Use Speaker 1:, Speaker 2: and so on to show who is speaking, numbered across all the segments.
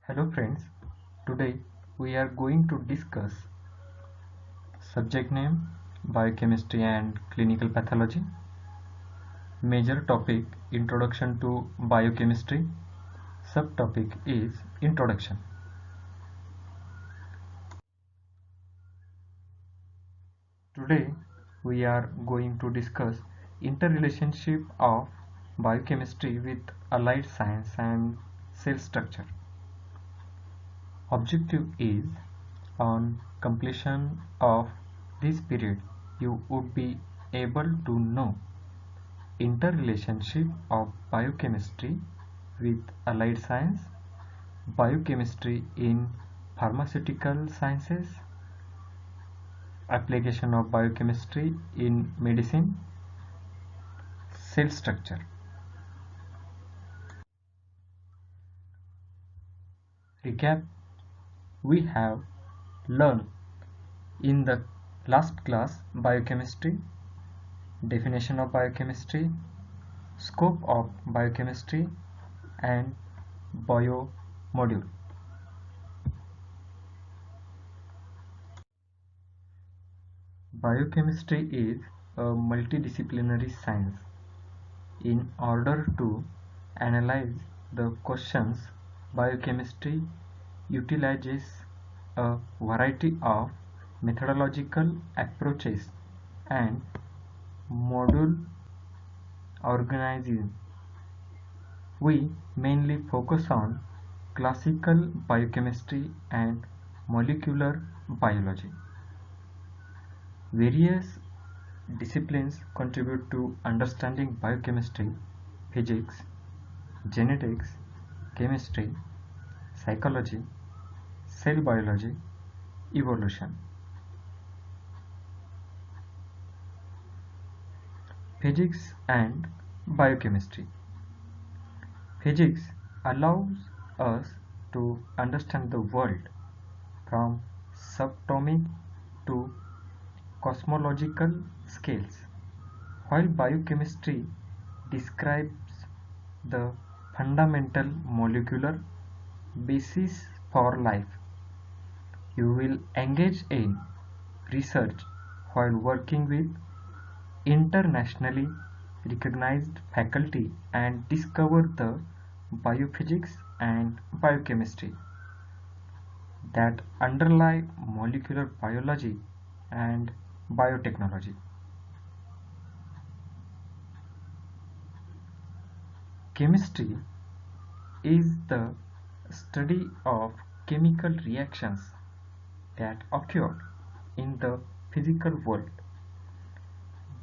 Speaker 1: Hello friends, today we are going to discuss subject name biochemistry and clinical pathology, major topic introduction to biochemistry, subtopic is introduction. Today we are going to discuss interrelationship of biochemistry with allied science and cell structure. Objective is on completion of this period you would be able to know interrelationship of biochemistry with allied science, biochemistry in pharmaceutical sciences, application of biochemistry in medicine, cell structure. Recap: we have learned in the last class biochemistry, definition of biochemistry, scope of biochemistry, and bio module. Biochemistry is a multidisciplinary science. In order to analyze the questions, biochemistry utilizes a variety of methodological approaches and module organizing. We mainly focus on classical biochemistry and molecular biology. Various disciplines contribute to understanding biochemistry: physics, genetics, chemistry, psychology, cell biology, evolution. Physics and biochemistry. Physics allows us to understand the world from subatomic to cosmological scales, while biochemistry describes the fundamental molecular basis for life. You will engage in research while working with internationally recognized faculty and discover the biophysics and biochemistry that underlie molecular biology and biotechnology. Chemistry is the study of chemical reactions that occur in the physical world.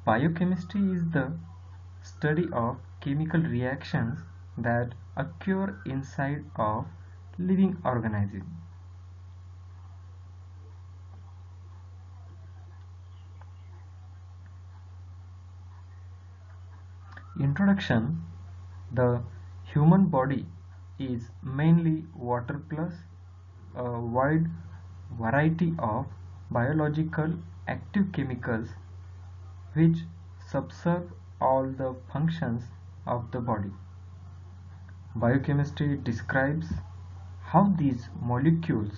Speaker 1: Biochemistry is the study of chemical reactions that occur inside of living organisms. Introduction: the human body is mainly water plus a wide variety of biological active chemicals which subserve all the functions of the body. Biochemistry describes how these molecules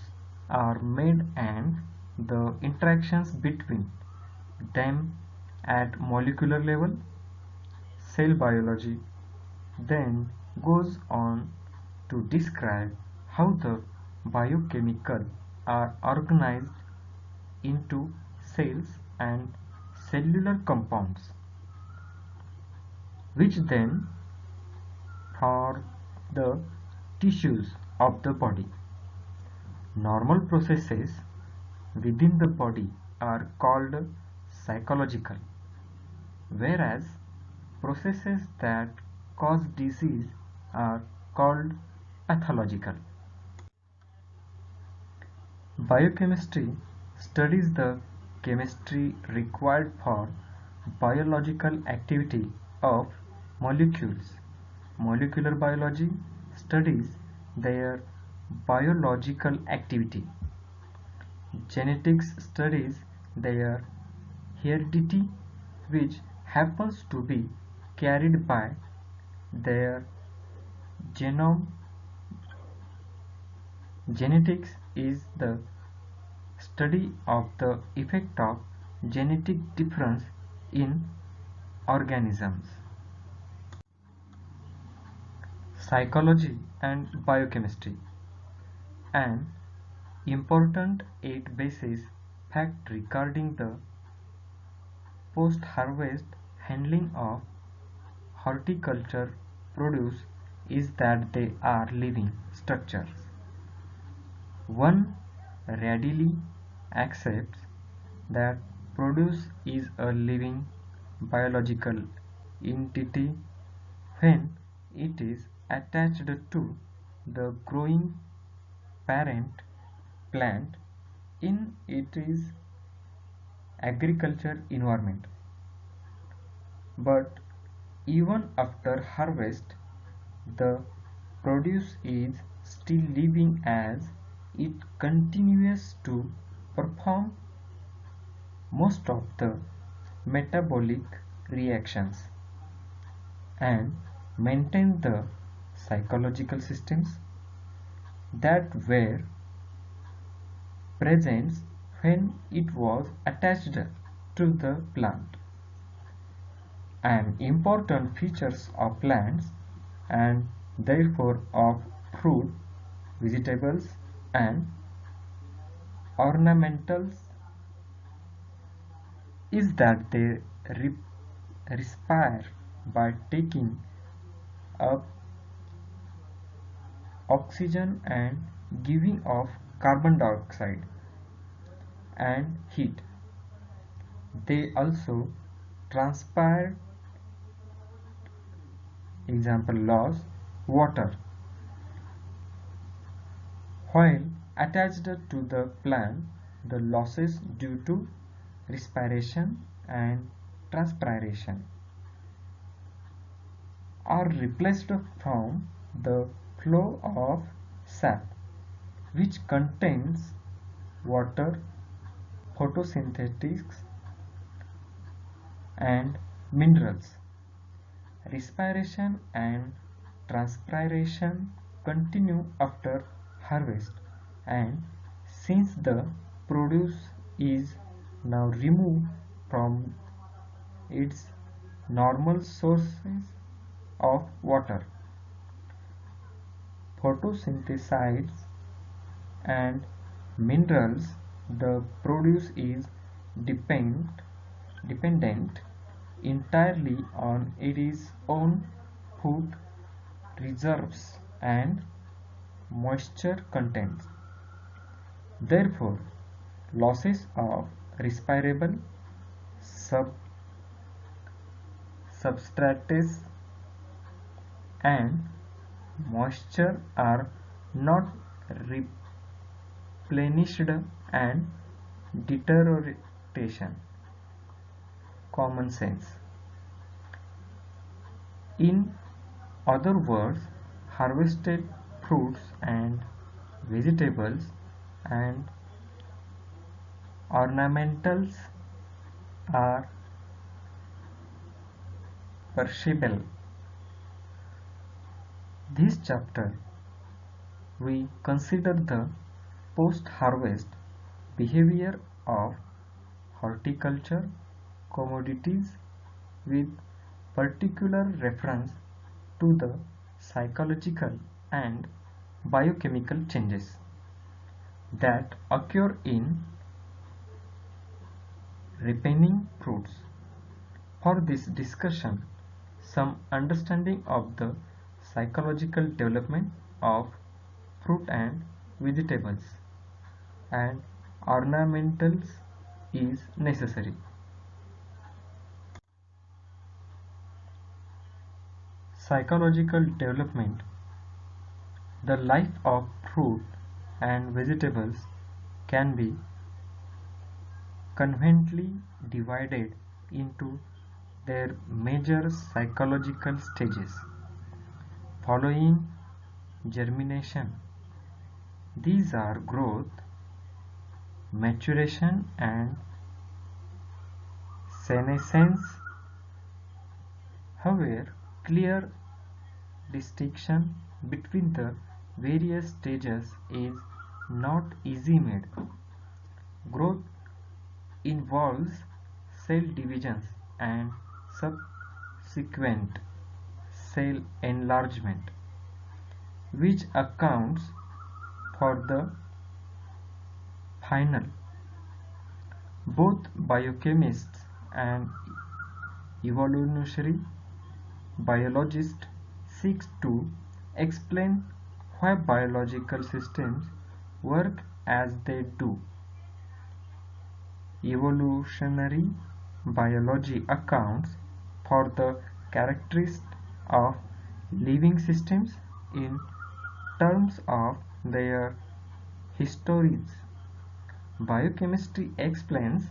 Speaker 1: are made and the interactions between them at molecular level. Cell biology then goes on to describe how the biochemical are organized into cells and cellular compounds, which then form the tissues of the body. Normal processes within the body are called psychological, whereas processes that cause disease are called pathological. Biochemistry studies the chemistry required for biological activity of molecules. Molecular biology studies their biological activity. Genetics studies their heredity, which happens to be carried by their genome. Genetics is the study of the effect of genetic difference in organisms. Psychology and biochemistry. An important eight basis fact regarding the post-harvest handling of horticulture produce is that they are living structures. One readily accepts that produce is a living biological entity when it is attached to the growing parent plant in its agriculture environment. But even after harvest, the produce is still living as it continues to perform most of the metabolic reactions and maintain the psychological systems that were present when it was attached to the plant. An important features of plants and therefore of fruit, vegetables and ornamentals is that they respire by taking up oxygen and giving off carbon dioxide and heat. They also transpire, example loss, water. While attached to the plant, the losses due to respiration and transpiration are replaced from the flow of sap, which contains water, photosynthetics and minerals. Respiration and transpiration continue after harvest, and since the produce is now removed from its normal sources of water, photosynthesides and minerals, the produce is dependent entirely on its own food reserves and moisture contents. Therefore, losses of respirable substrates and moisture are not replenished and deterioration. Common sense. In other words, harvested fruits and vegetables and ornamentals are perishable. This chapter we consider the post-harvest behavior of horticulture commodities with particular reference to the psychological and biochemical changes that occur in ripening fruits. For this discussion, some understanding of the psychological development of fruit and vegetables and ornamentals is necessary. Psychological development. The life of fruit and vegetables can be conveniently divided into their major psychological stages. Following germination, these are growth, maturation and senescence. However, clear distinction between the various stages is not easy made. Growth involves cell divisions and subsequent cell enlargement, which accounts for the final. Both biochemists and evolutionary biologists seek to explain why biological systems work as they do. Evolutionary biology accounts for the characteristics of living systems in terms of their histories. Biochemistry explains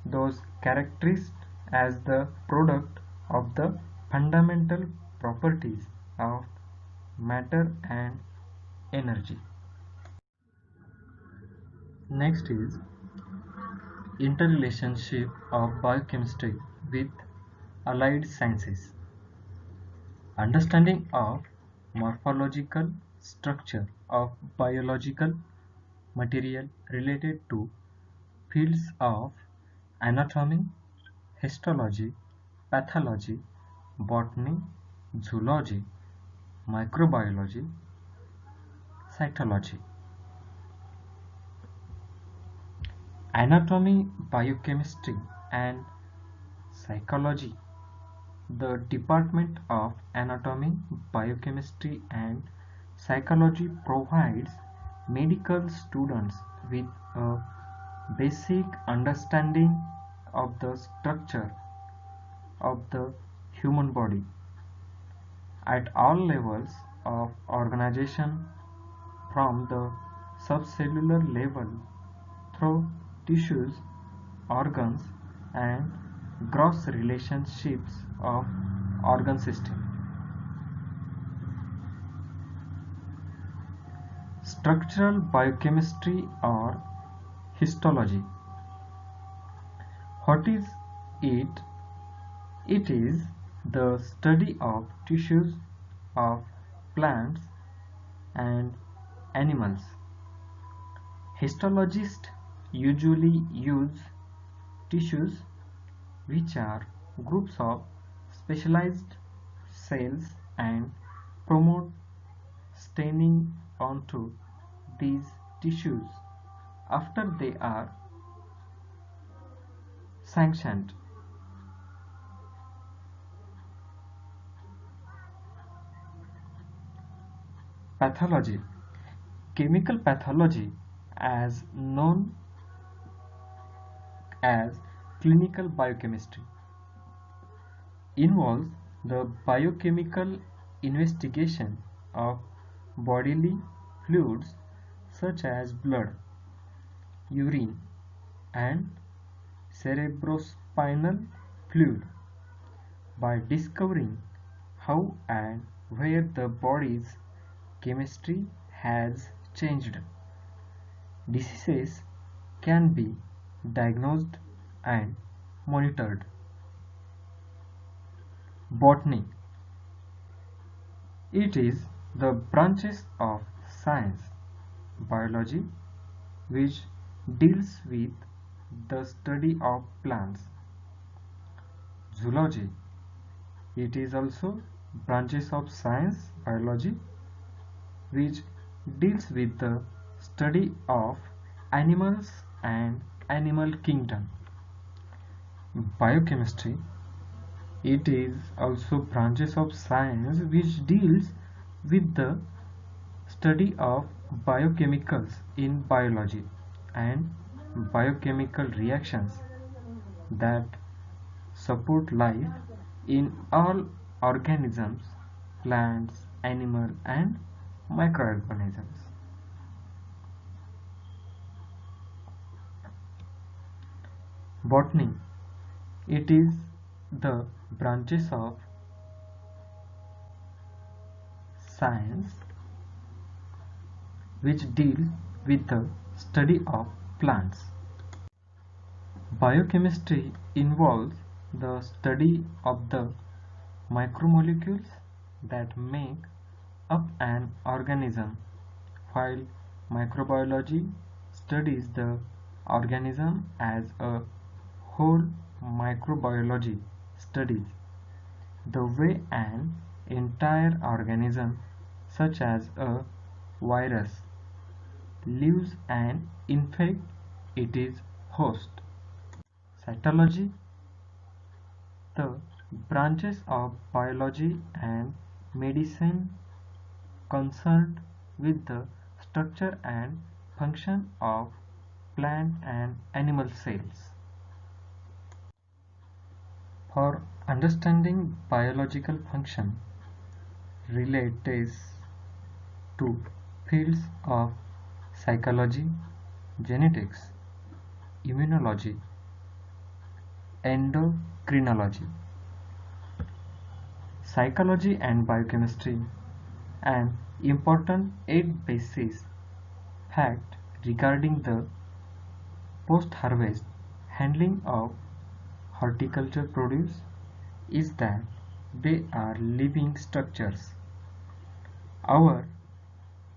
Speaker 1: those characteristics as the product of the fundamental properties of matter and energy. Next is interrelationship of biochemistry with allied sciences. Understanding of morphological structure of biological material related to fields of anatomy, histology, pathology, botany, zoology, microbiology, cytology. Anatomy, biochemistry, and psychology. The Department of Anatomy, Biochemistry, and Psychology provides medical students with a basic understanding of the structure of the human body at all levels of organization, from the subcellular level through tissues, organs, and gross relationships of organ system. Structural biochemistry or histology. What is it? It is the study of tissues of plants and animals. Histologists usually use tissues, which are groups of specialized cells, and promote staining onto these tissues after they are sanctioned. Pathology. Chemical pathology, as known as clinical biochemistry, involves the biochemical investigation of bodily fluids such as blood, urine, and cerebrospinal fluid by discovering how and where the body's chemistry has changed. Diseases can be diagnosed and monitored. Botany. It is the branches of science, biology, which deals with the study of plants. Zoology. It is also branches of science, biology, which deals with the study of animals and animal kingdom. Biochemistry. It is also branches of science which deals with the study of biochemicals in biology and biochemical reactions that support life in all organisms, plants, animal, and microorganisms. Botany. It is the branches of science which deal with the study of plants. Biochemistry involves the study of the micromolecules that make up an organism, while Microbiology studies the organism as a whole. Microbiology studies the way an entire organism, such as a virus, lives and infects its host. Cytology, the branches of biology and medicine concerned with the structure and function of plant and animal cells. For understanding biological function relates to fields of psychology, genetics, immunology, endocrinology, psychology and biochemistry. An important eight basis fact regarding the post-harvest handling of horticulture produce is that they are living structures. Our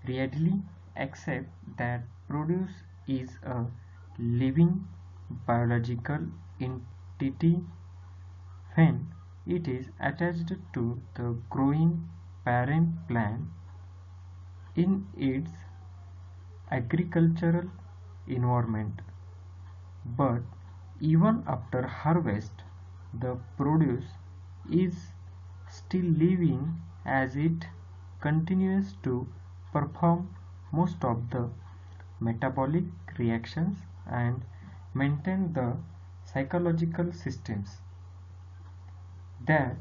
Speaker 1: readily accept that produce is a living biological entity when it is attached to the growing parent plant in its agricultural environment. But even after harvest, the produce is still living as it continues to perform most of the metabolic reactions and maintain the psychological systems that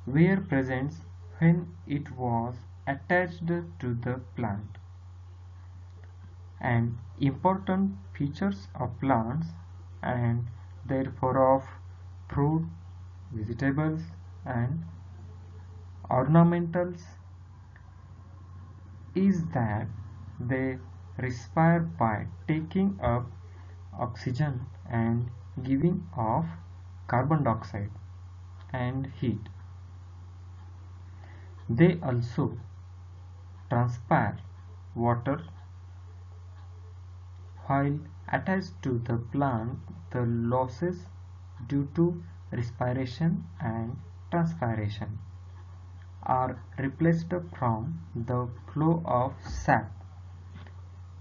Speaker 1: were present when it was attached to the plant. And important features of plants and therefore of fruit, vegetables and ornamentals is that they respire by taking up oxygen and giving off carbon dioxide and heat. They also transpire water. While attached to the plant, the losses due to respiration and transpiration are replaced from the flow of sap,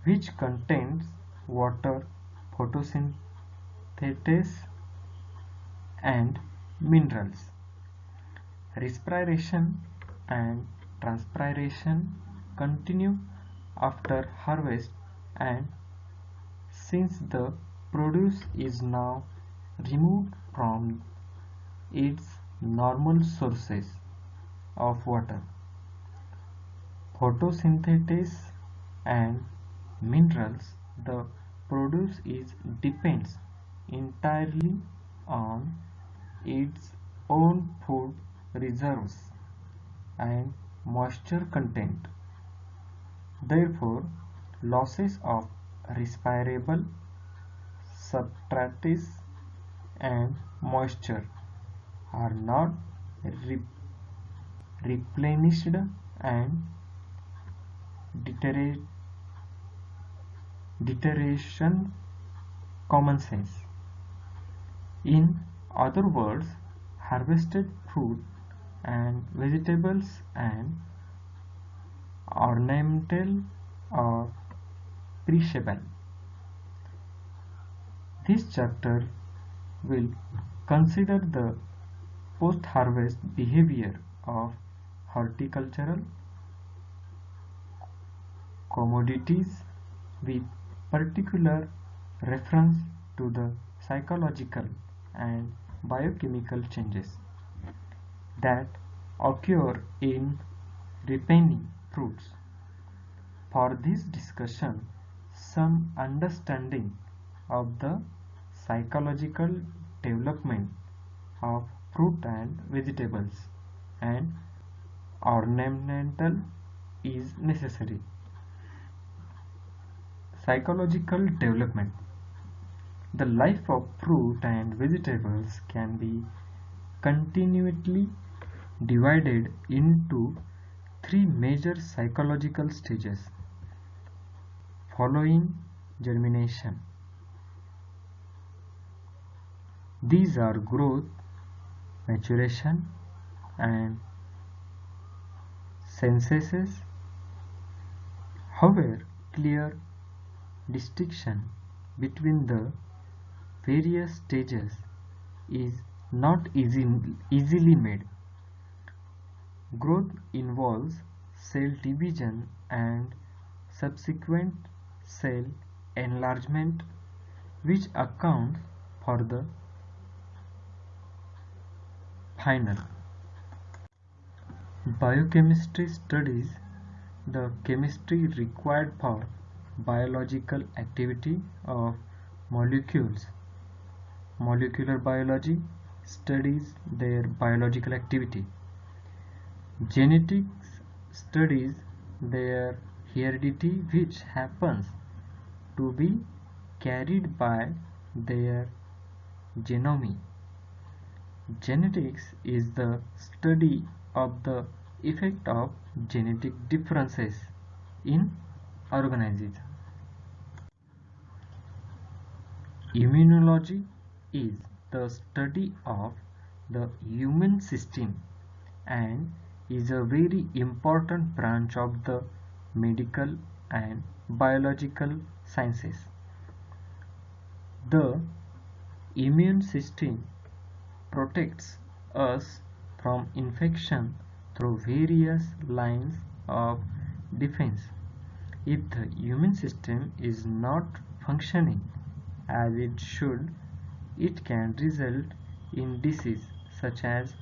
Speaker 1: which contains water, photosynthesis and minerals. Respiration and transpiration continue after harvest, and since the produce is now removed from its normal sources of water, photosynthesis and minerals, the produce is depends entirely on its own food reserves and moisture content. Therefore, losses of respirable substrates and moisture are not replenished and deterioration common sense. In other words, harvested fruit and vegetables and ornamental or perishable. This chapter will consider the post-harvest behavior of horticultural commodities with particular reference to the psychological and biochemical changes that occur in ripening fruits. For this discussion, some understanding of the psychological development of fruit and vegetables and ornamental is necessary. Psychological development. The life of fruit and vegetables can be continually divided into three major psychological stages. following germination. These are growth, maturation, and synthesis. However, clear distinction between the various stages is not easily made. Growth involves cell division and subsequent cell enlargement, which accounts for the final. Biochemistry studies the chemistry required for biological activity of molecules. Molecular biology studies their biological activity. Genetics studies their heredity, which happens to be carried by their genome. Genetics is the study of the effect of genetic differences in organisms. Immunology is the study of the immune system and is a very important branch of the medical and biological sciences. The immune system protects us from infection through various lines of defense. If the immune system is not functioning as it should, it can result in disease such as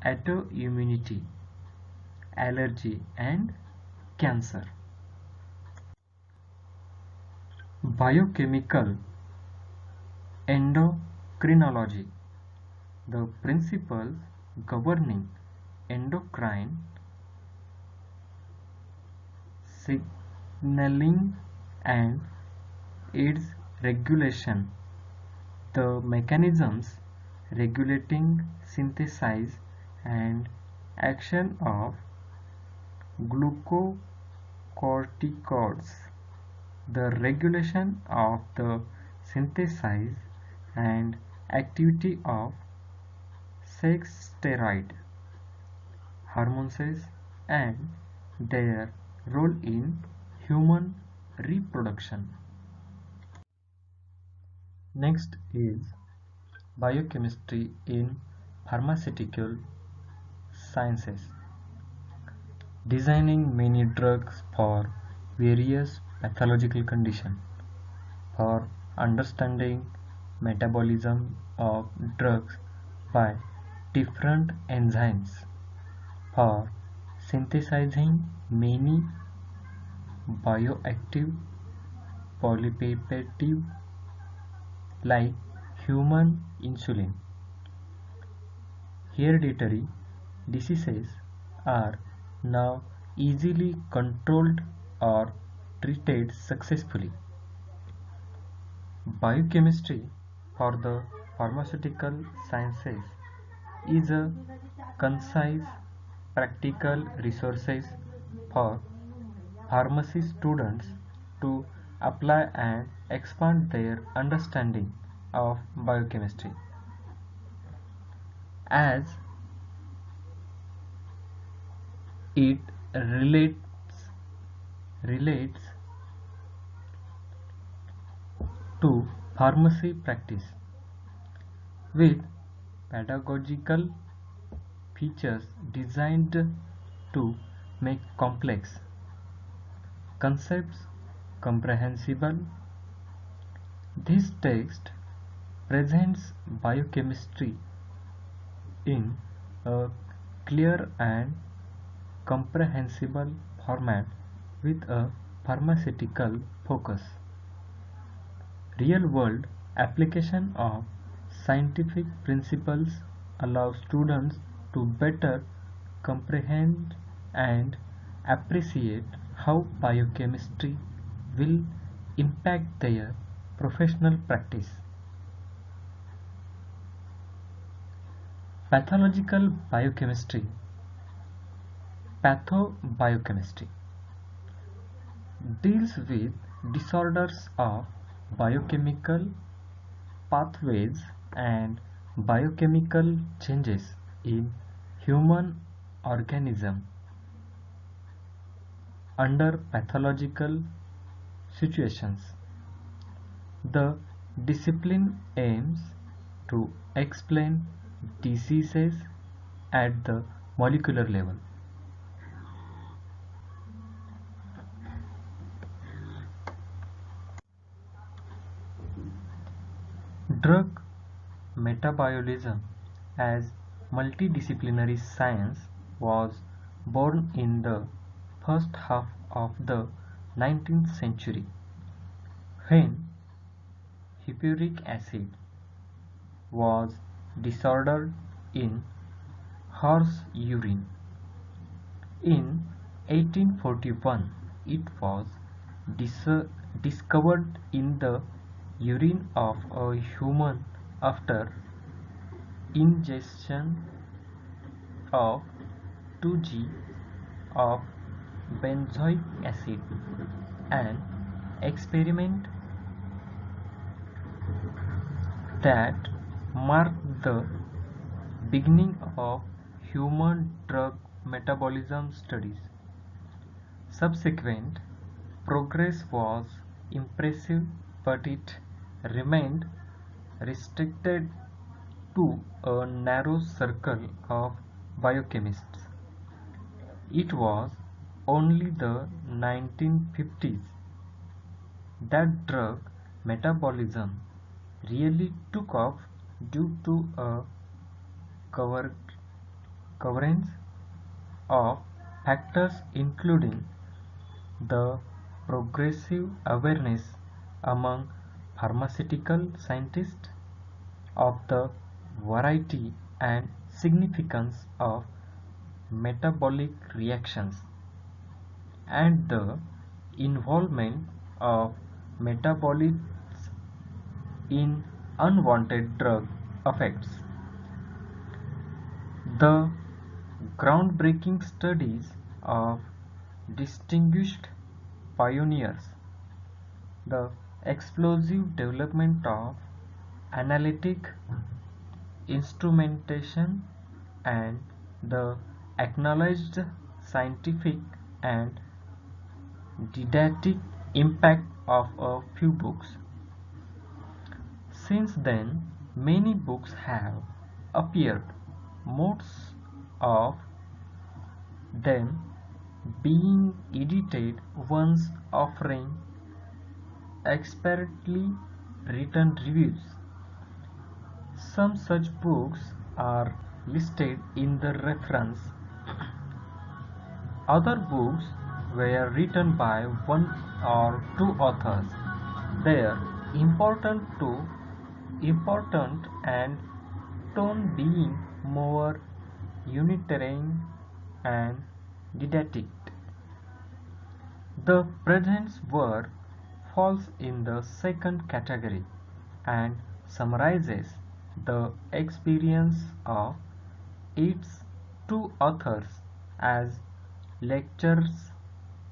Speaker 1: autoimmunity, allergy, and cancer. Biochemical endocrinology. The principles governing endocrine signaling and its regulation. The mechanisms regulating synthesis and action of glucocorticoids, the regulation of the synthesis and activity of sex steroid hormones and their role in human reproduction. Next is biochemistry in pharmaceutical sciences. Designing many drugs for various pathological conditions, for understanding metabolism of drugs by different enzymes, for synthesizing many bioactive polypeptides like human insulin. Hereditary diseases are now easily controlled or treated successfully. Biochemistry for the pharmaceutical sciences is a concise, practical resources for pharmacy students to apply and expand their understanding of biochemistry. As it relates to pharmacy practice with pedagogical features designed to make complex concepts comprehensible. This text presents biochemistry in a clear and comprehensible format with a pharmaceutical focus. Real-world application of scientific principles allow students to better comprehend and appreciate how biochemistry will impact their professional practice. Pathological biochemistry. Pathobiochemistry deals with disorders of biochemical pathways and biochemical changes in human organism under pathological situations. The discipline aims to explain diseases at the molecular level. Drug metabolism as multidisciplinary science was born in the first half of the 19th century when hippuric acid was disordered in horse urine. In 1841, it was discovered in the urine of a human after ingestion of 2 g of benzoic acid, an experiment that marked the beginning of human drug metabolism studies. Subsequent progress was impressive, but it remained restricted to a narrow circle of biochemists. It was only the 1950s that drug metabolism really took off due to a convergence of factors including the progressive awareness among pharmaceutical scientists of the variety and significance of metabolic reactions, and the involvement of metabolites in unwanted drug effects. The groundbreaking studies of distinguished pioneers, the explosive development of analytic instrumentation, and the acknowledged scientific and didactic impact of a few books. Since then, many books have appeared, most of them being edited ones offering expertly written reviews. Some such books are listed in the reference. Other books were written by one or two authors. They are important and tone being more unitarian and didactic. The present work falls in the second category and summarizes the experience of its two authors as lectures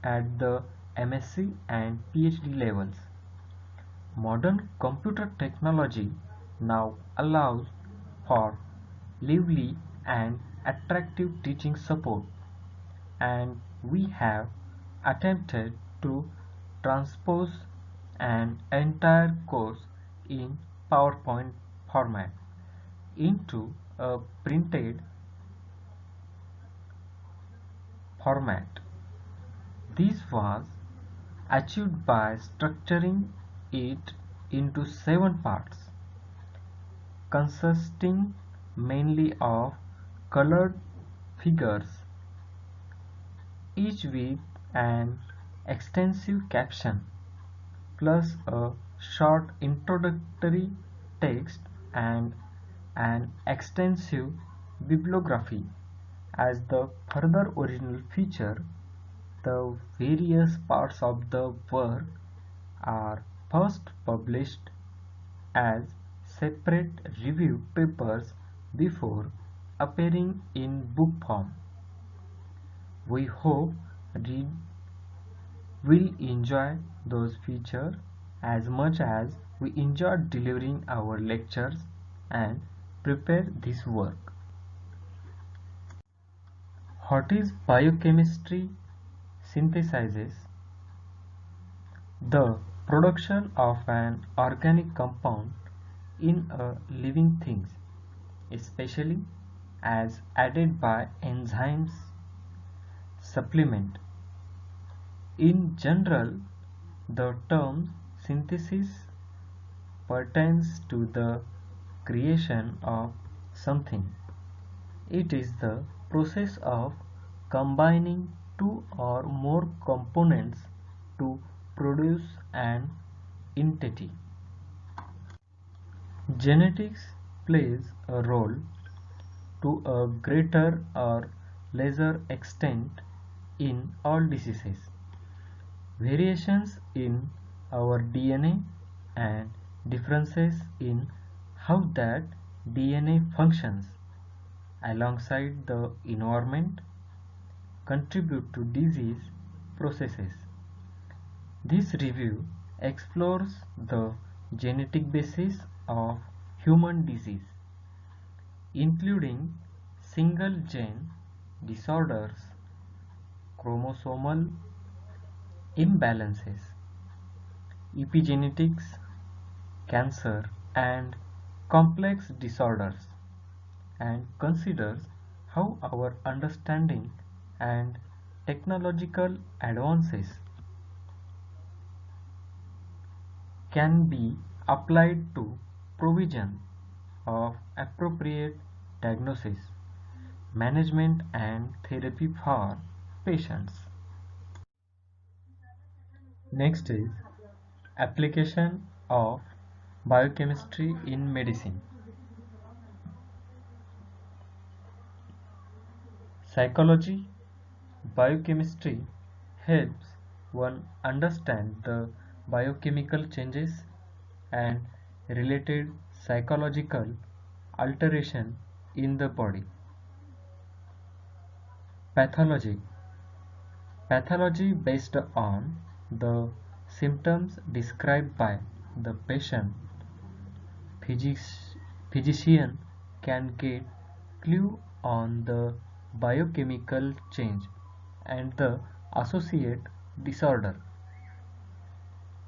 Speaker 1: at the MSc and PhD levels. Modern computer technology now allows for lively and attractive teaching support, and we have attempted to transpose an entire course in PowerPoint format into a printed format. This was achieved by structuring it into 7 parts, consisting mainly of colored figures, each with an extensive caption, plus a short introductory text and an extensive bibliography. As the further original feature, the various parts of the work are first published as separate review papers before appearing in book form. We hope will enjoy those features as much as we enjoy delivering our lectures and prepare this work. What is biochemistry synthesizes? The production of an organic compound in a living thing, especially as added by enzymes supplement. In general, the term synthesis pertains to the creation of something. It is the process of combining two or more components to produce an entity. Genetics plays a role to a greater or lesser extent in all diseases. Variations in our DNA and differences in how that DNA functions alongside the environment contribute to disease processes. This review explores the genetic basis of human disease, including single gene disorders, chromosomal imbalances, epigenetics, cancer, and complex disorders, and considers how our understanding and technological advances can be applied to provision of appropriate diagnosis, management, and therapy for patients. Next is application of biochemistry in medicine. Psychology, biochemistry helps one understand the biochemical changes and related psychological alteration in the body. Pathology, pathology based on the symptoms described by the patient. Physician can get clue on the biochemical change and the associated disorder.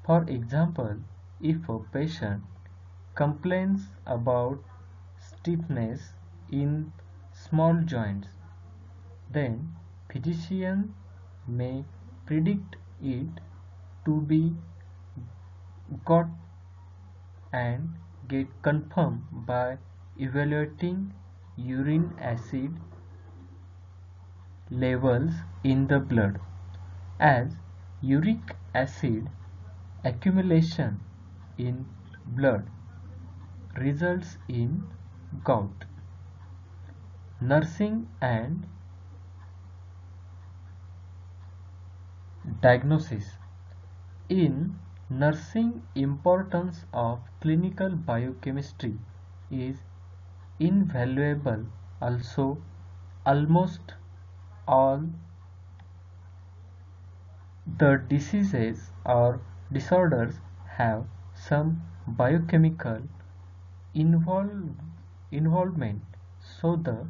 Speaker 1: For example, if a patient complains about stiffness in small joints, then physician may predict it to be got and get confirmed by evaluating urine acid levels in the blood, as uric acid accumulation in blood results in gout. Nursing and diagnosis. In nursing, importance of clinical biochemistry is invaluable. Also, almost all the diseases or disorders have some biochemical involvement, so the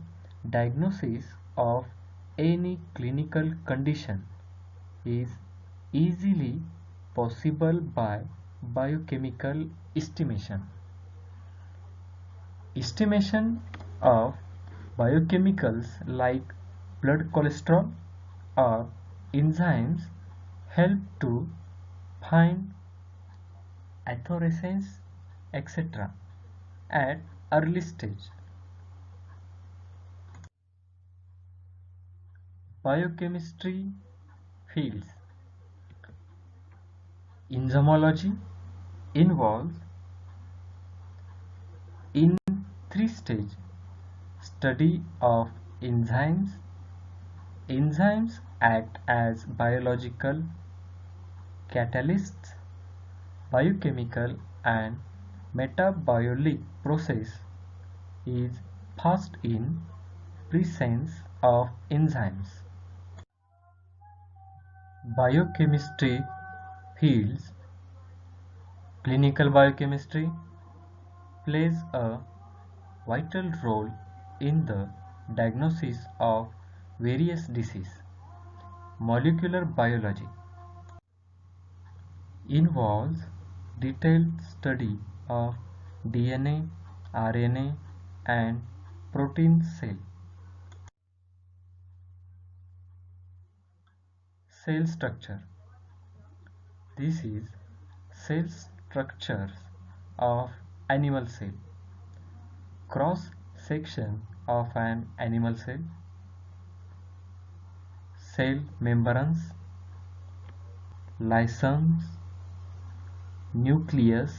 Speaker 1: diagnosis of any clinical condition is easily possible by biochemical estimation. Estimation of biochemicals like blood cholesterol or enzymes help to find atheroscence, etc. at early stage. Biochemistry fields. Enzymology involves in three-stage study of enzymes. Enzymes act as biological catalysts, biochemical and metabolic process is fast in presence of enzymes. Biochemistry fields, clinical biochemistry plays a vital role in the diagnosis of various diseases. Molecular biology involves detailed study of DNA, RNA, and protein cell structure. This is cell structures of animal cell. Cross section of an animal cell. Cell membranes, lysosomes, nucleus,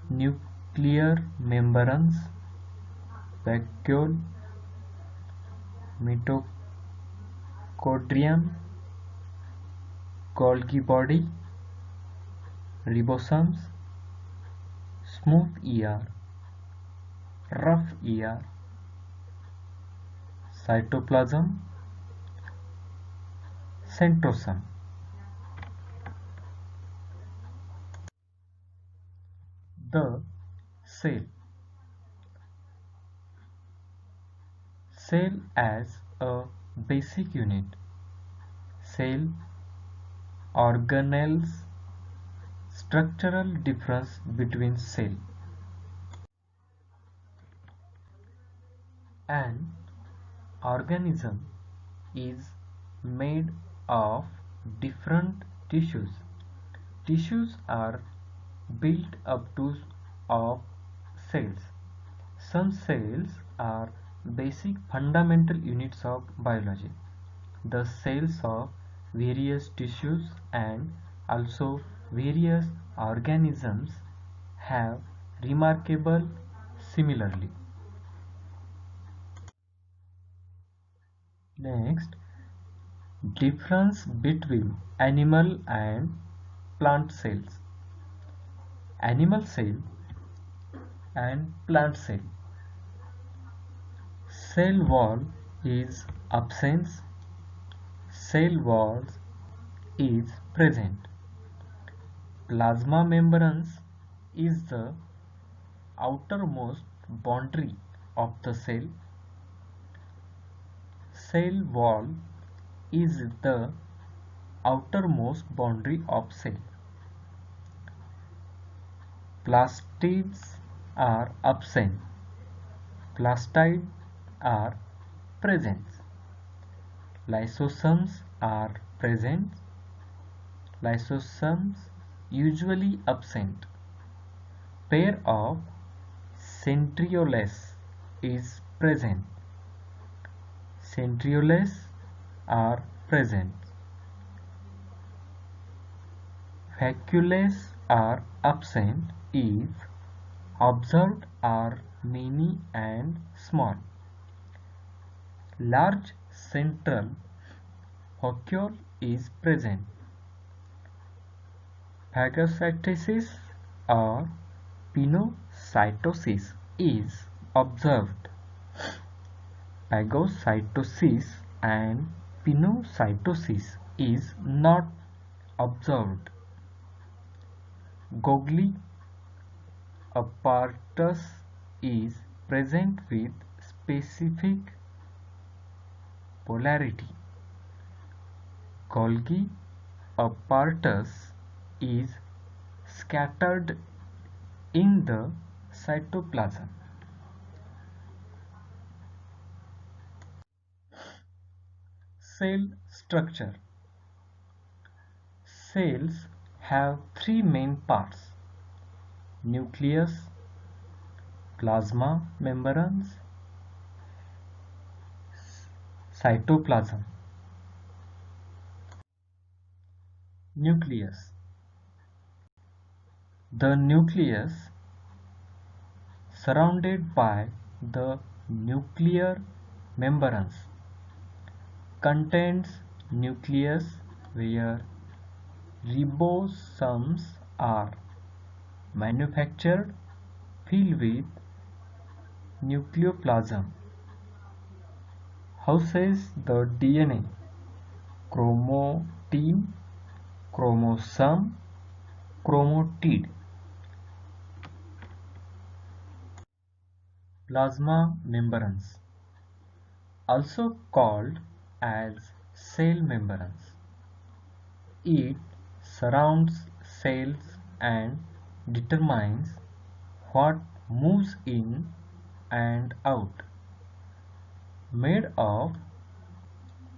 Speaker 1: nuclear membranes, vacuole, mitochondrion, Golgi body, ribosomes, smooth ER, rough ER, cytoplasm, centrosome. The cell. Cell as a basic unit. Cell organelles. Structural difference between cell. An organism is made of different tissues. Tissues are built up of cells. Some cells are basic fundamental units of biology. The cells of various tissues and also various organisms have remarkable similarly. Next, difference between animal and plant cells. Animal cell and plant cell. Cell wall is absent. Cell walls is present. Plasma membranes is the outermost boundary of the cell. Cell wall is the outermost boundary of cell. Plastids are absent. Plastids are present. Lysosomes are present. Lysosomes usually absent. Pair of centrioles is present. Centrioles are present. Vacuoles are absent if observed are many and small. Large central vacuole is present. Phagocytosis or pinocytosis is observed. Phagocytosis and pinocytosis is not observed. Golgi apparatus is present with specific polarity. Golgi apparatus is scattered in the cytoplasm. Cell structure. Cells have three main parts: nucleus, plasma membranes, cytoplasm. Nucleus. The nucleus, surrounded by the nuclear membranes, contains nucleus where ribosomes are manufactured, filled with nucleoplasm, houses the DNA chromatin, chromosome, chromatid. Plasma membranes, also called as cell membranes. It surrounds cells and determines what moves in and out. Made of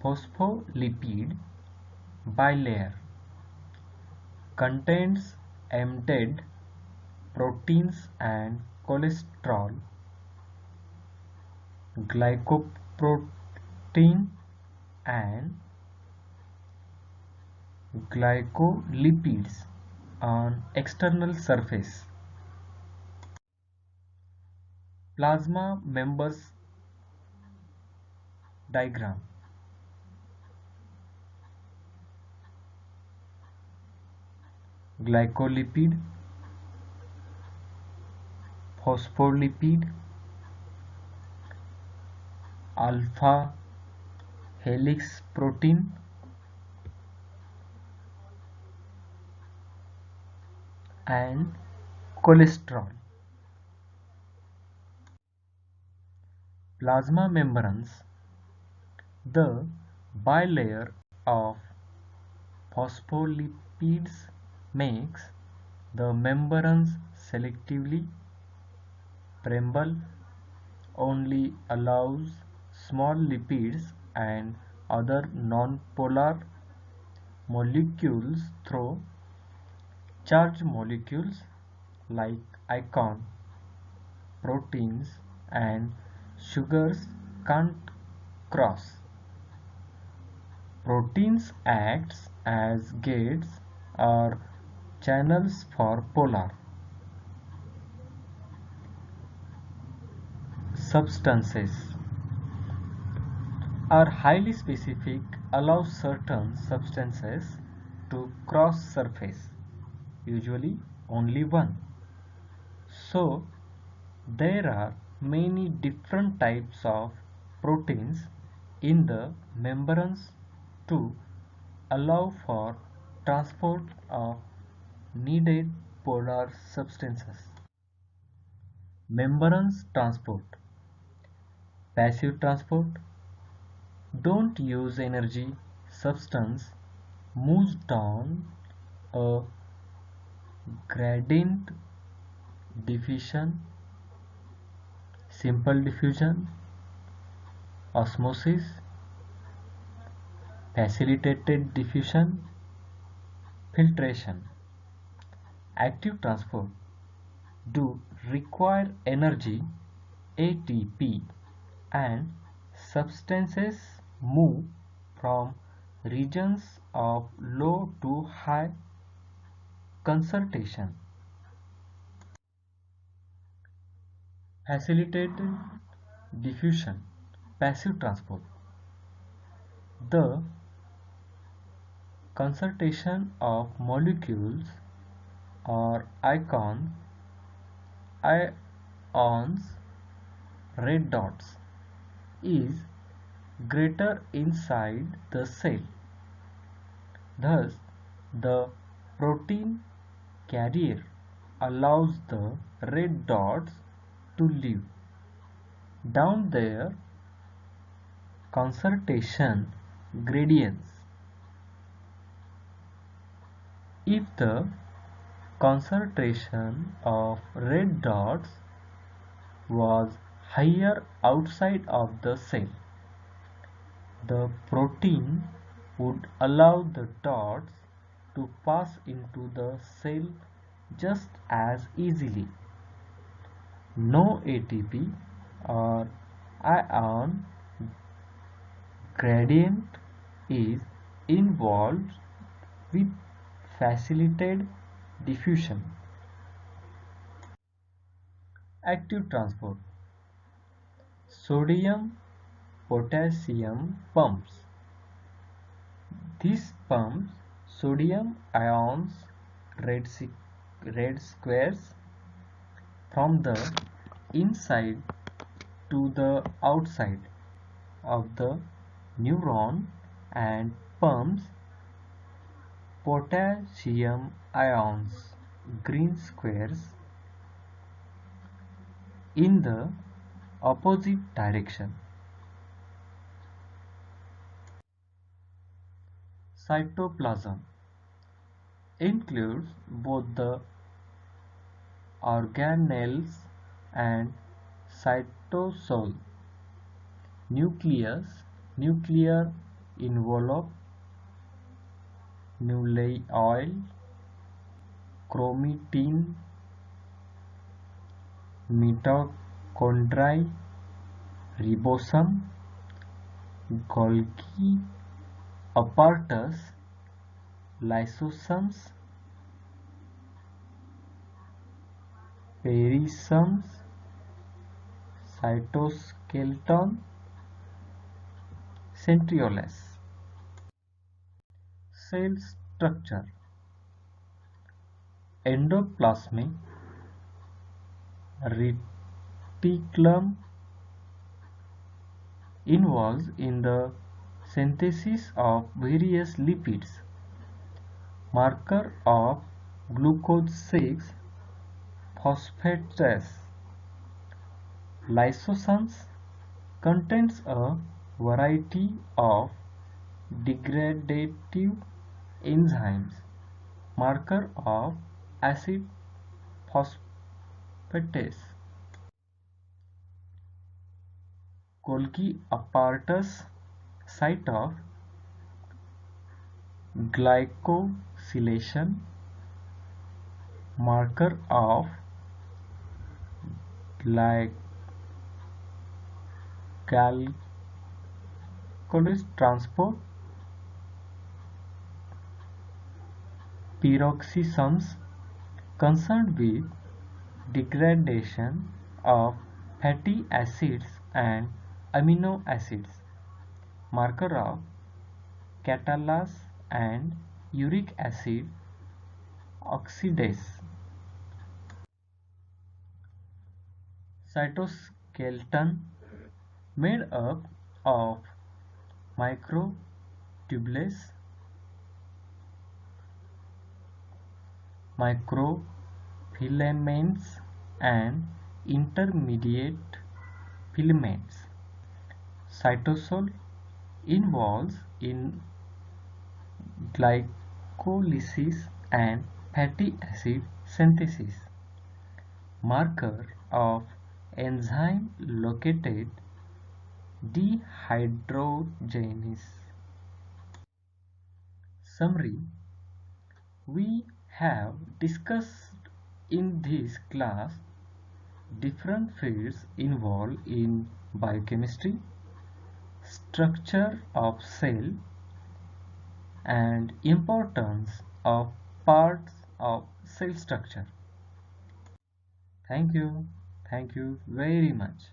Speaker 1: phospholipid bilayer, contains embedded proteins and cholesterol, glycoprotein and glycolipids on external surface. Plasma members diagram. Glycolipid, phospholipid, alpha helix protein and cholesterol. Plasma membranes, the bilayer of phospholipids, makes the membranes selectively permeable, only allows small lipids and other non-polar molecules through charged molecules like ion, proteins and sugars can't cross. Proteins acts as gates or channels for polar substances are highly specific, allow certain substances to cross surface, usually only one. So there are many different types of proteins in the membranes to allow for transport of needed polar substances. Membranes transport. Passive transport. Don't use energy. Substance moves down a gradient diffusion, simple diffusion, osmosis, facilitated diffusion, filtration. Active transport do require energy, ATP, and substances move from regions of low to high concentration. Facilitated diffusion, passive transport. The concentration of molecules or ions, red dots, is greater inside the cell. Thus, the protein carrier allows the red dots to live. Down there, concentration gradients. If the concentration of red dots was higher outside of the cell, the protein would allow the dots to pass into the cell just as easily. No ATP or ion gradient is involved with facilitated diffusion. Active transport. Sodium potassium pumps. This pumps sodium ions, red squares, from the inside to the outside of the neuron and pumps potassium ions green squares in the opposite direction. Cytoplasm includes both the organelles and cytosol. Nucleus, nuclear envelope, nucleoli, chromatin, mitochondria, ribosome, Golgi apparatus, lysosomes, perisomes, cytoskeleton, centrioles. Cell structure: endoplasmic reticulum involved in the synthesis of various lipids, marker of glucose 6 phosphatase. Lysosomes contains a variety of degradative enzymes, marker of acid phosphatase. Golgi apparatus, site of glycosylation, marker of glycolysis transport. Peroxisomes concerned with degradation of fatty acids and amino acids, marker of catalase and uric acid oxidase. Cytoskeleton made up of microtubules, microfilaments and intermediate filaments. Cytosol involves in glycolysis and fatty acid synthesis, marker of enzyme located dehydrogenase. Summary: we have discussed in this class different fields involved in biochemistry, structure of cell, and importance of parts of cell structure. Thank you very much.